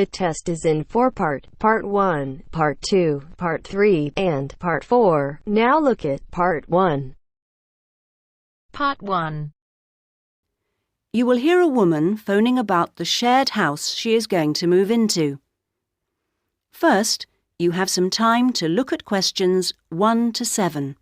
The test is in 4 parts: Part 1, Part 2, Part 3, and Part 4. Now look at Part 1. Part 1. You will hear a woman phoning about the shared house she is going to move into. First, you have some time to look at questions 1 to 7.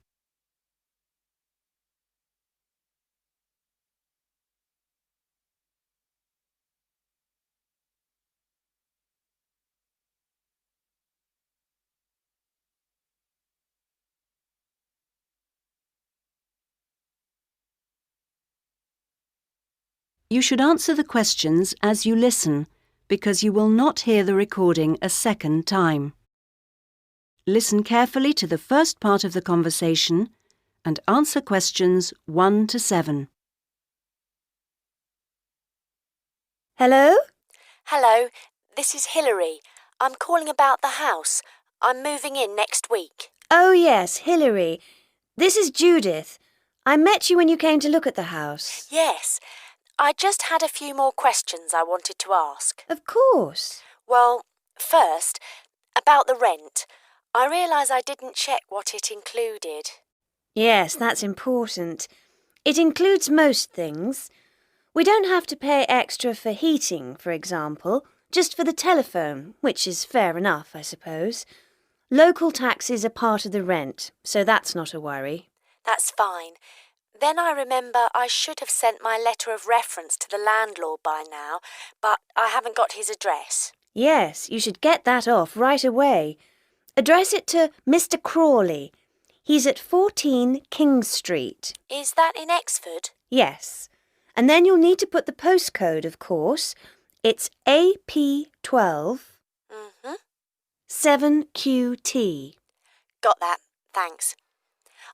You should answer the questions as you listen, because you will not hear the recording a second time. Listen carefully to the first part of the conversation and answer questions 1 to 7. Hello? Hello, this is Hilary. I'm calling about the house. I'm moving in next week. Oh, yes, Hilary. This is Judith. I met you when you came to look at the house. Yes, I just had a few more questions I wanted to ask. Of course. Well, first, about the rent. I realise I didn't check what it included. Yes, that's important. It includes most things. We don't have to pay extra for heating, for example, just for the telephone, which is fair enough, I suppose. Local taxes are part of the rent, so that's not a worry. That's fine. Then I remember I should have sent my letter of reference to the landlord by now, but I haven't got his address. Yes, you should get that off right away. Address it to Mr. Crawley. He's at 14 King Street. Is that in Exford? Yes. And then you'll need to put the postcode, of course. It's AP12 7QT. Got that, thanks.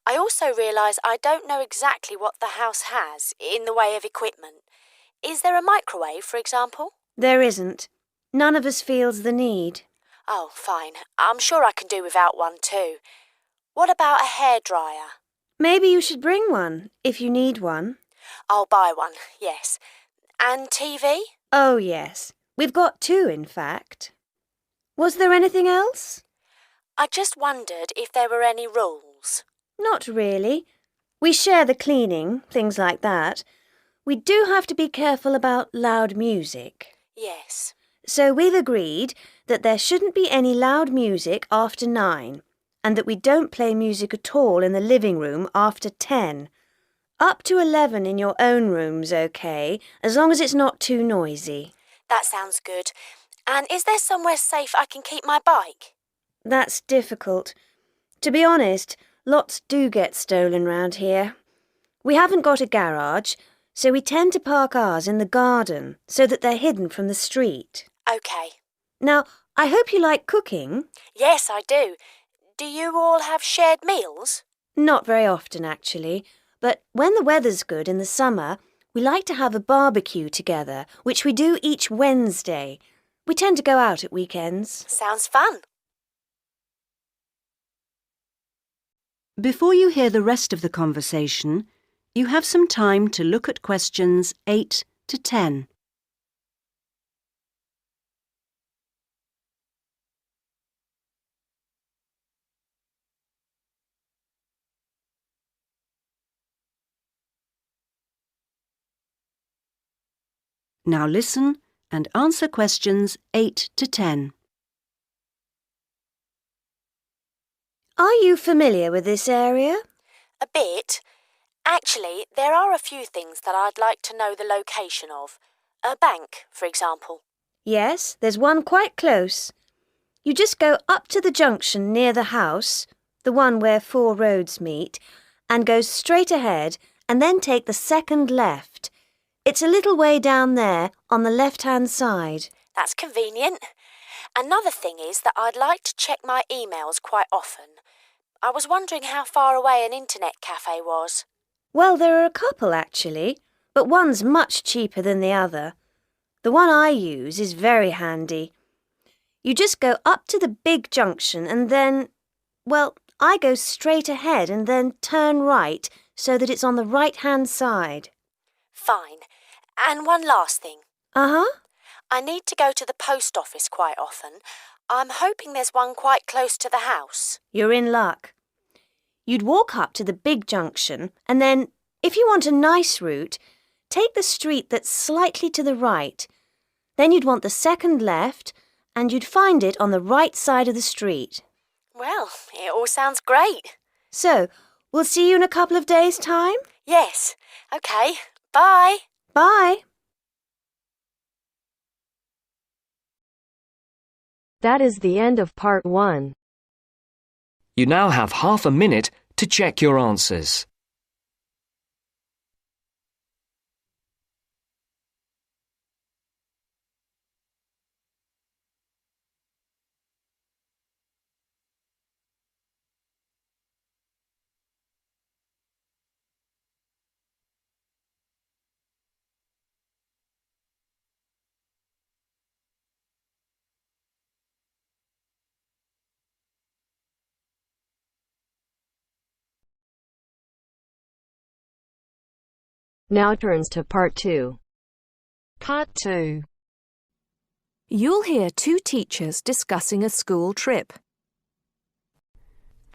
I also realise I don't know exactly what the house has in the way of equipment. Is there a microwave, for example? There isn't. None of us feels the need. Oh, fine. I'm sure I can do without one too. What about a hairdryer? Maybe you should bring one, if you need one. I'll buy one, yes. And TV? Oh, yes. We've got 2, in fact. Was there anything else? I just wondered if there were any rules. Not really. We share the cleaning, things like that. We do have to be careful about loud music. Yes. So we've agreed that there shouldn't be any loud music after 9, and that we don't play music at all in the living room after 10. Up to 11 in your own room's okay, as long as it's not too noisy. That sounds good. And is there somewhere safe I can keep my bike? That's difficult. To be honest, lots do get stolen round here. We haven't got a garage, so we tend to park ours in the garden so that they're hidden from the street. OK. Now, I hope you like cooking. Yes, I do. Do you all have shared meals? Not very often, actually. But when the weather's good in the summer, we like to have a barbecue together, which we do each Wednesday. We tend to go out at weekends. Sounds fun. Before you hear the rest of the conversation, you have some time to look at questions 8 to 10. Now listen and answer questions 8 to 10. Are you familiar with this area? A bit. Actually, there are a few things that I'd like to know the location of. A bank, for example. Yes, there's one quite close. You just go up to the junction near the house, the one where 4 roads meet, and go straight ahead and then take the second left. It's a little way down there on the left-hand side. That's convenient. Another thing is that I'd like to check my emails quite often. I was wondering how far away an internet cafe was. Well, there are a couple, actually, but one's much cheaper than the other. The one I use is very handy. You just go up to the big junction and then, well, I go straight ahead and then turn right so that it's on the right-hand side. Fine. And one last thing. Uh-huh. I need to go to the post office quite often. I'm hoping there's one quite close to the house. You're in luck. You'd walk up to the big junction and then, if you want a nice route, take the street that's slightly to the right. Then you'd want the second left and you'd find it on the right side of the street. Well, it all sounds great. So, we'll see you in a couple of days' time? Yes. OK. Bye. Bye. That is the end of part 1. You now have half a minute to check your answers. Now turns to part 2. Part 2. You'll hear two teachers discussing a school trip.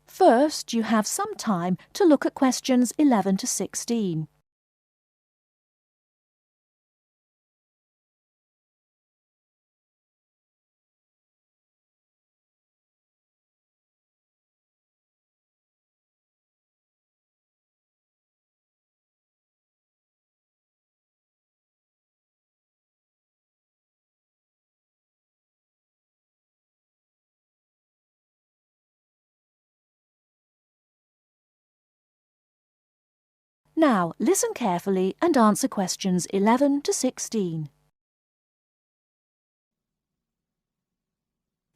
First, you have some time to look at questions 11 to 16. Now, listen carefully and answer questions 11 to 16.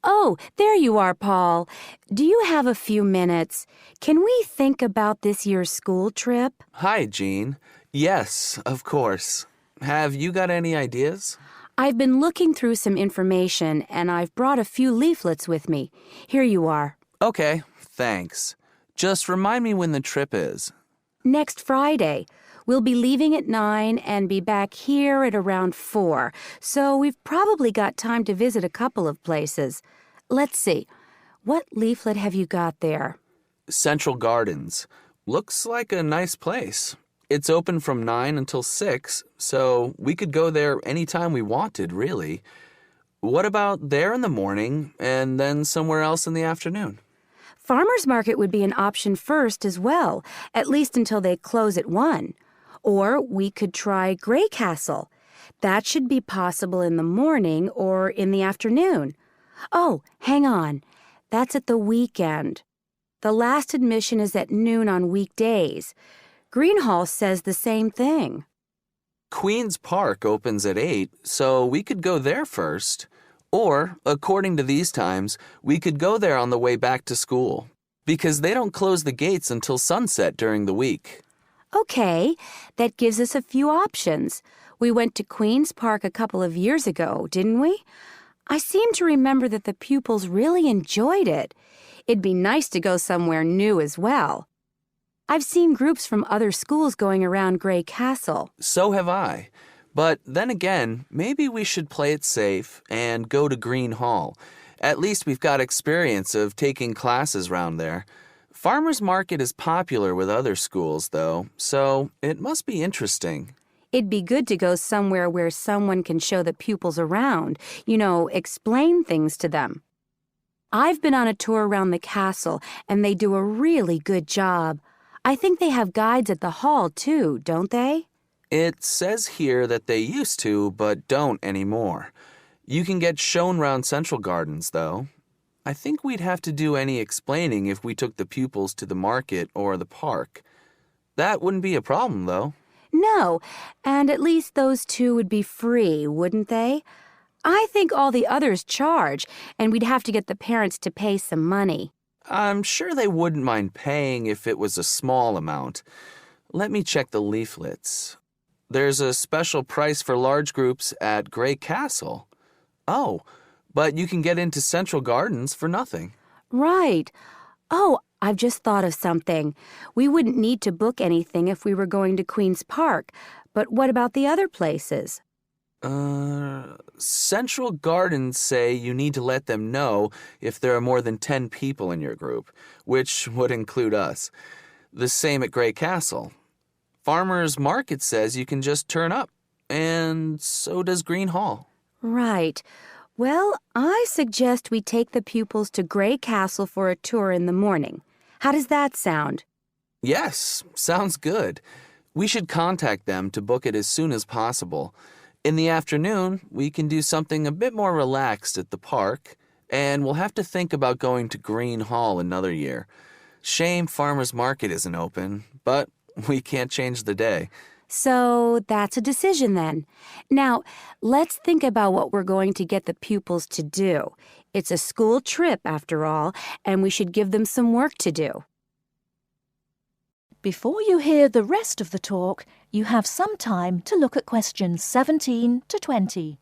Oh, there you are, Paul. Do you have a few minutes? Can we think about this year's school trip? Hi, Jean. Yes, of course. Have you got any ideas? I've been looking through some information and I've brought a few leaflets with me. Here you are. Okay, thanks. Just remind me when the trip is. Next Friday. We'll be leaving at 9 and be back here at around 4, so we've probably got time to visit a couple of places. Let's see. What leaflet have you got there? Central Gardens. Looks like a nice place. It's open from 9 until 6, so we could go there anytime we wanted, really. What about there in the morning and then somewhere else in the afternoon? Farmers Market would be an option first as well, at least until they close at 1. Or we could try Grey Castle. That should be possible in the morning or in the afternoon. Oh, hang on. That's at the weekend. The last admission is at noon on weekdays. Greenhall says the same thing. Queen's Park opens at 8, so we could go there first. Or, according to these times, we could go there on the way back to school, because they don't close the gates until sunset during the week. Okay, that gives us a few options. We went to Queen's Park a couple of years ago, didn't we? I seem to remember that the pupils really enjoyed it. It'd be nice to go somewhere new as well. I've seen groups from other schools going around Grey Castle. So have I. But then again, maybe we should play it safe and go to Green Hall. At least we've got experience of taking classes round there. Farmers Market is popular with other schools, though, so it must be interesting. It'd be good to go somewhere where someone can show the pupils around, explain things to them. I've been on a tour around the castle, and they do a really good job. I think they have guides at the hall, too, don't they? It says here that they used to, but don't anymore. You can get shown round Central Gardens, though. I think we'd have to do any explaining if we took the pupils to the market or the park. That wouldn't be a problem, though. No, and at least those two would be free, wouldn't they? I think all the others charge, and we'd have to get the parents to pay some money. I'm sure they wouldn't mind paying if it was a small amount. Let me check the leaflets. There's a special price for large groups at Grey Castle. Oh, but you can get into Central Gardens for nothing. Right. Oh, I've just thought of something. We wouldn't need to book anything if we were going to Queen's Park, but what about the other places? Central Gardens say you need to let them know if there are more than 10 people in your group, which would include us. The same at Grey Castle. Farmers Market says you can just turn up, and so does Green Hall. Right. Well, I suggest we take the pupils to Grey Castle for a tour in the morning. How does that sound? Yes, sounds good. We should contact them to book it as soon as possible. In the afternoon, we can do something a bit more relaxed at the park, and we'll have to think about going to Green Hall another year. Shame Farmers Market isn't open, but we can't change the day. So that's a decision then. Now, let's think about what we're going to get the pupils to do. It's a school trip, after all, and we should give them some work to do. Before you hear the rest of the talk, you have some time to look at questions 17 to 20.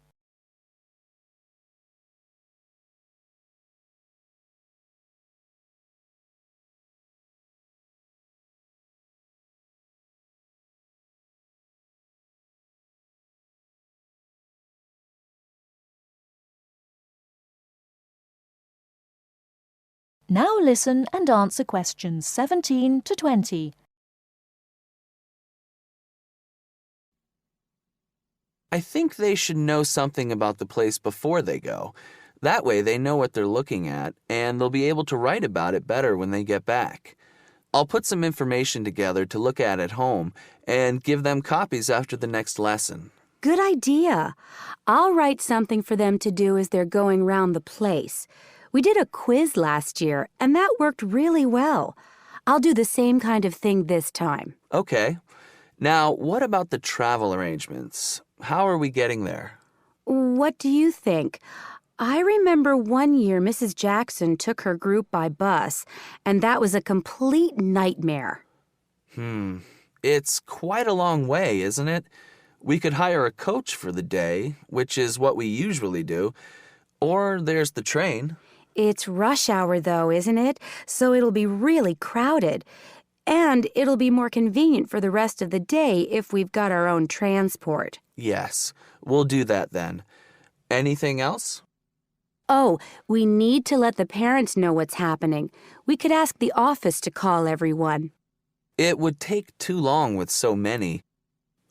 Now listen and answer questions 17 to 20. I think they should know something about the place before they go. That way they know what they're looking at, and they'll be able to write about it better when they get back. I'll put some information together to look at home and give them copies after the next lesson. Good idea. I'll write something for them to do as they're going round the place. We did a quiz last year, and that worked really well. I'll do the same kind of thing this time. Okay. Now, what about the travel arrangements? How are we getting there? What do you think? I remember one year Mrs. Jackson took her group by bus, and that was a complete nightmare. It's quite a long way, isn't it? We could hire a coach for the day, which is what we usually do, or there's the train. It's rush hour, though, isn't it? So it'll be really crowded. And it'll be more convenient for the rest of the day if we've got our own transport. Yes, we'll do that then. Anything else? Oh, we need to let the parents know what's happening. We could ask the office to call everyone. It would take too long with so many.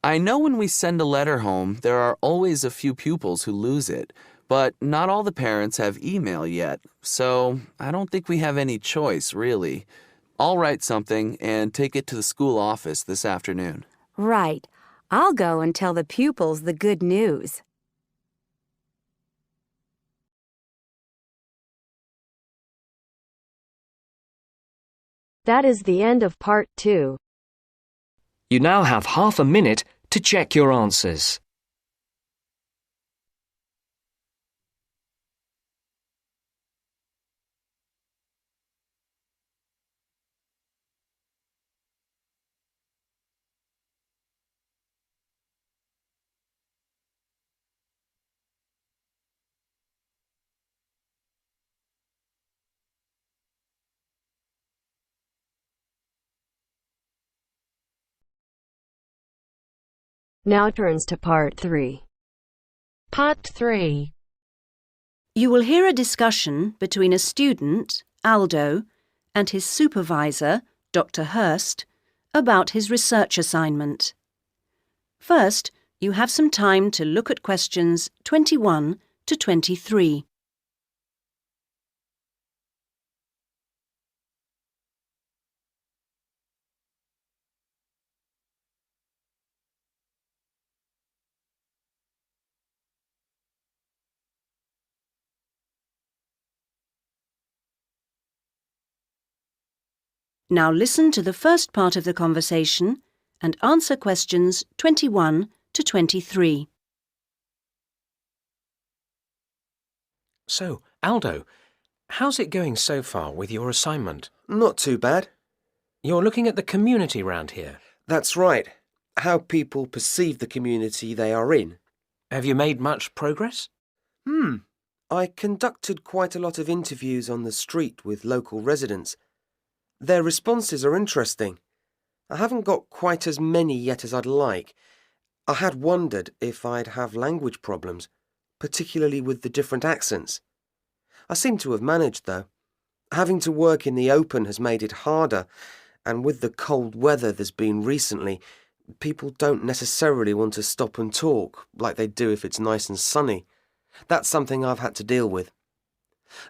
I know when we send a letter home, there are always a few pupils who lose it, but not all the parents have email yet, so I don't think we have any choice, really. I'll write something and take it to the school office this afternoon. Right. I'll go and tell the pupils the good news. That is the end of part 2. You now have half a minute to check your answers. Now turns to part 3. Part 3. You will hear a discussion between a student, Aldo, and his supervisor, Dr. Hurst, about his research assignment. First, you have some time to look at questions 21 to 23. Now listen to the first part of the conversation and answer questions 21 to 23. So, Aldo, how's it going so far with your assignment? Not too bad. You're looking at the community round here. That's right. How people perceive the community they are in. Have you made much progress? I conducted quite a lot of interviews on the street with local residents. Their responses are interesting. I haven't got quite as many yet as I'd like. I had wondered if I'd have language problems, particularly with the different accents. I seem to have managed, though. Having to work in the open has made it harder, and with the cold weather there's been recently, people don't necessarily want to stop and talk like they do if it's nice and sunny. That's something I've had to deal with.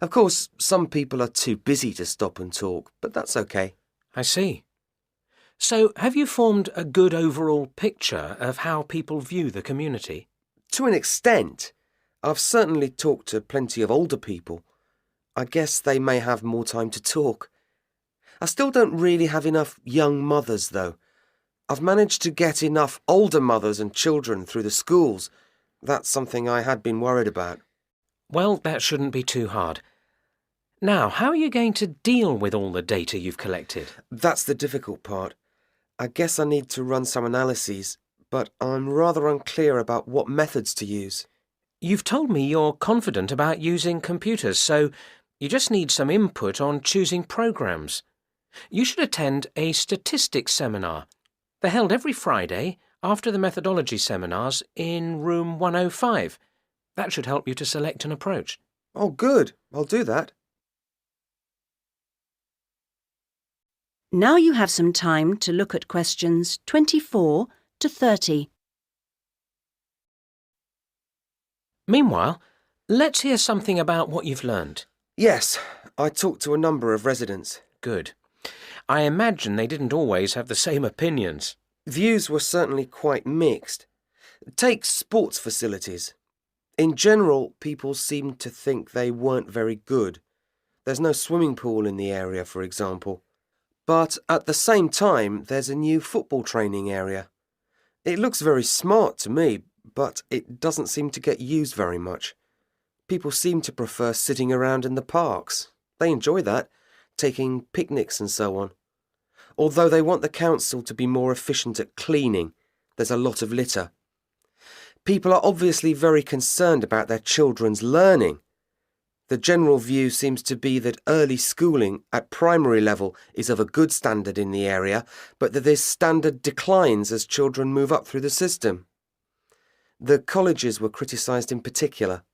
Of course, some people are too busy to stop and talk, but that's okay. I see. So, have you formed a good overall picture of how people view the community? To an extent. I've certainly talked to plenty of older people. I guess they may have more time to talk. I still don't really have enough young mothers, though. I've managed to get enough older mothers and children through the schools. That's something I had been worried about. Well, that shouldn't be too hard. Now, how are you going to deal with all the data you've collected? That's the difficult part. I guess I need to run some analyses, but I'm rather unclear about what methods to use. You've told me you're confident about using computers, so you just need some input on choosing programs. You should attend a statistics seminar. They're held every Friday after the methodology seminars in room 105. That should help you to select an approach. Oh, good. I'll do that. Now you have some time to look at questions 24 to 30. Meanwhile, let's hear something about what you've learned. Yes, I talked to a number of residents. Good. I imagine they didn't always have the same opinions. Views were certainly quite mixed. Take sports facilities. In general, people seemed to think they weren't very good. There's no swimming pool in the area, for example. But at the same time, there's a new football training area. It looks very smart to me, but it doesn't seem to get used very much. People seem to prefer sitting around in the parks. They enjoy that, taking picnics and so on. Although they want the council to be more efficient at cleaning, there's a lot of litter. People are obviously very concerned about their children's learning. The general view seems to be that early schooling at primary level is of a good standard in the area, but that this standard declines as children move up through the system. The colleges were criticised in particular.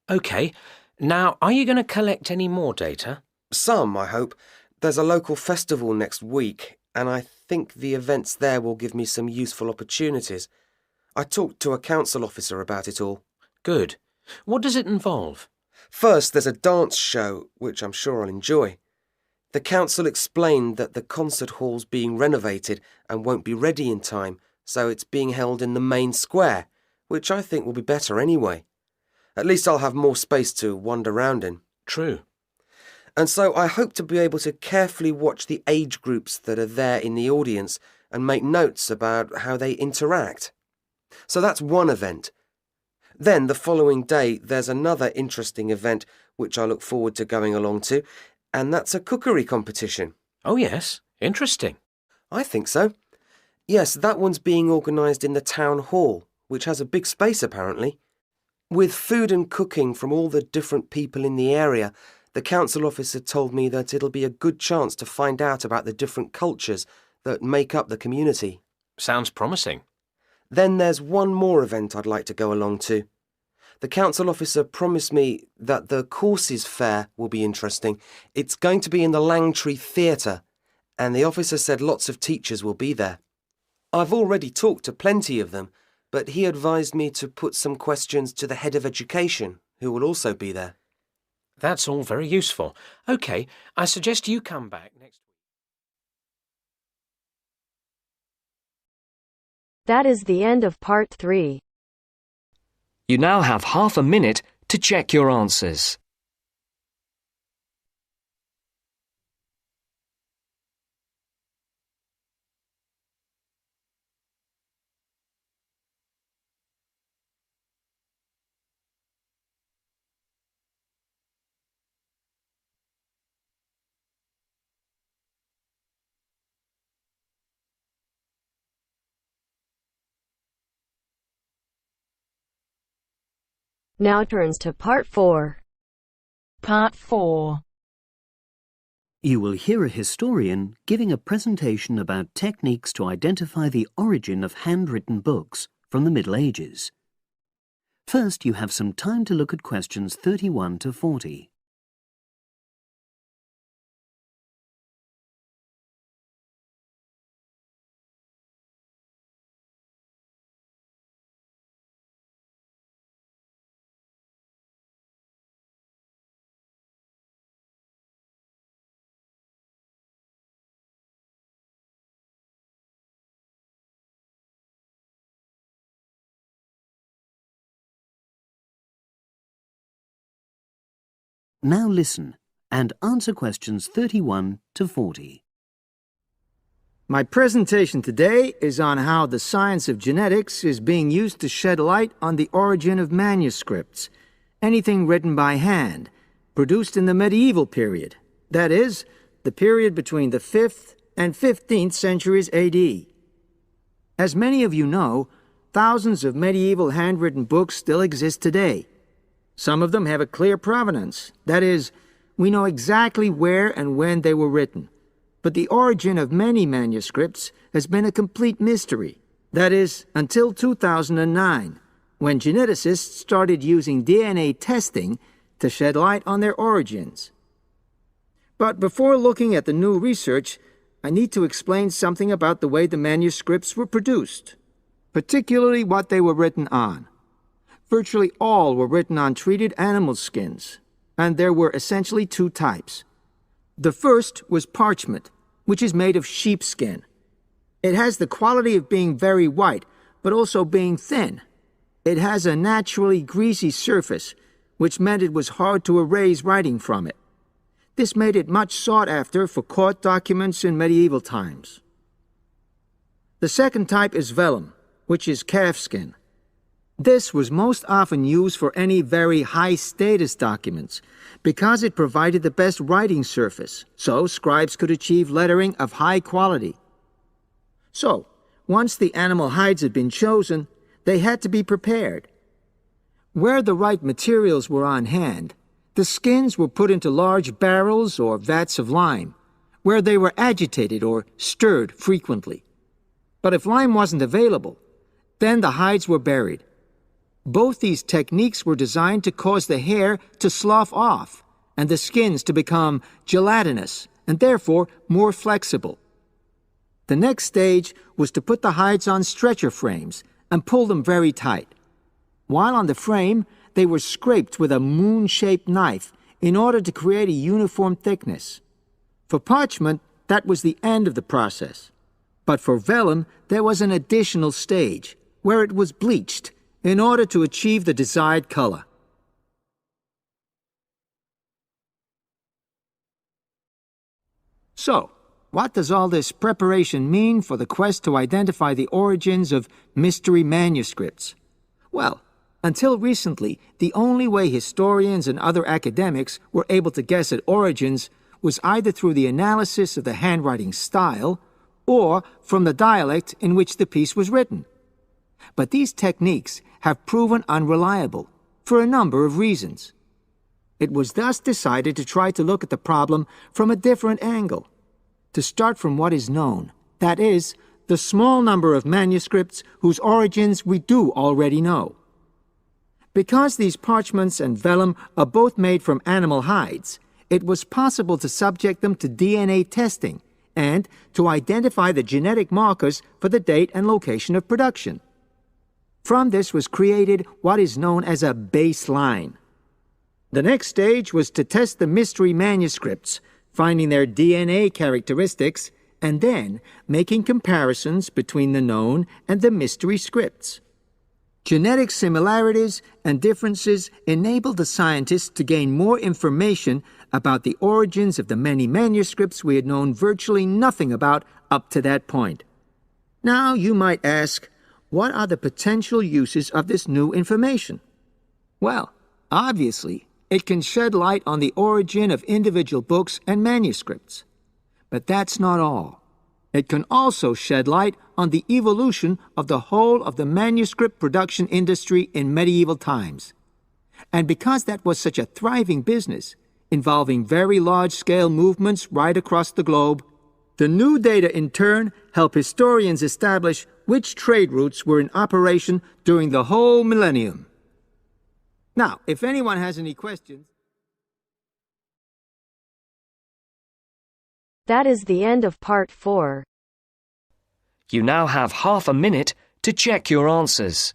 OK, now are you going to collect any more data? Some, I hope. There's a local festival next week, and I think the events there will give me some useful opportunities. I talked to a council officer about it all. Good. What does it involve? First, there's a dance show, which I'm sure I'll enjoy. The council explained that the concert hall's being renovated and won't be ready in time, so it's being held in the main square, which I think will be better anyway. At least I'll have more space to wander around in. True. And so I hope to be able to carefully watch the age groups that are there in the audience and make notes about how they interact. So that's one event. Then the following day there's another interesting event which I look forward to going along to, and that's a cookery competition. Oh yes, interesting. I think so. Yes, that one's being organised in the town hall, which has a big space apparently. With food and cooking from all the different people in the area, the council officer told me that it'll be a good chance to find out about the different cultures that make up the community. Sounds promising. Then there's one more event I'd like to go along to. The council officer promised me that the courses fair will be interesting. It's going to be in the Langtree Theatre, and the officer said lots of teachers will be there. I've already talked to plenty of them, but he advised me to put some questions to the head of education, who will also be there. That's all very useful. OK, I suggest you come back next week. That is the end of part 3. You now have half a minute to check your answers. Now turns to part 4. Part 4. You will hear a historian giving a presentation about techniques to identify the origin of handwritten books from the Middle Ages. First, you have some time to look at questions 31 to 40. Now listen and answer questions 31 to 40. My presentation today is on how the science of genetics is being used to shed light on the origin of manuscripts, anything written by hand, produced in the medieval period, that is, the period between the 5th and 15th centuries AD. As many of you know, thousands of medieval handwritten books still exist today. Some of them have a clear provenance, that is, we know exactly where and when they were written. But the origin of many manuscripts has been a complete mystery, that is, until 2009, when geneticists started using DNA testing to shed light on their origins. But before looking at the new research, I need to explain something about the way the manuscripts were produced, particularly what they were written on. Virtually all were written on treated animal skins, and there were essentially two types. The first was parchment, which is made of sheepskin. It has the quality of being very white, but also being thin. It has a naturally greasy surface, which meant it was hard to erase writing from it. This made it much sought after for court documents in medieval times. The second type is vellum, which is calfskin. This was most often used for any very high-status documents because it provided the best writing surface, so scribes could achieve lettering of high quality. So, once the animal hides had been chosen, they had to be prepared. Where the right materials were on hand, the skins were put into large barrels or vats of lime, where they were agitated or stirred frequently. But if lime wasn't available, then the hides were buried. Both these techniques were designed to cause the hair to slough off and the skins to become gelatinous and therefore more flexible. The next stage was to put the hides on stretcher frames and pull them very tight. While on the frame, they were scraped with a moon-shaped knife in order to create a uniform thickness. For parchment, that was the end of the process. But for vellum, there was an additional stage, where it was bleached in order to achieve the desired color. So, what does all this preparation mean for the quest to identify the origins of mystery manuscripts? Well, until recently, the only way historians and other academics were able to guess at origins was either through the analysis of the handwriting style or from the dialect in which the piece was written. But these techniques have proven unreliable for a number of reasons. It was thus decided to try to look at the problem from a different angle, to start from what is known, that is, the small number of manuscripts whose origins we do already know. Because these parchments and vellum are both made from animal hides, it was possible to subject them to DNA testing and to identify the genetic markers for the date and location of production. From this was created what is known as a baseline. The next stage was to test the mystery manuscripts, finding their DNA characteristics, and then making comparisons between the known and the mystery scripts. Genetic similarities and differences enabled the scientists to gain more information about the origins of the many manuscripts we had known virtually nothing about up to that point. Now you might ask, what are the potential uses of this new information? Well, obviously, it can shed light on the origin of individual books and manuscripts. But that's not all. It can also shed light on the evolution of the whole of the manuscript production industry in medieval times. And because that was such a thriving business, involving very large-scale movements right across the globe, The new data, in turn, help historians establish which trade routes were in operation during the whole millennium. Now, if anyone has any questions... That is the end of Part 4. You now have half a minute to check your answers.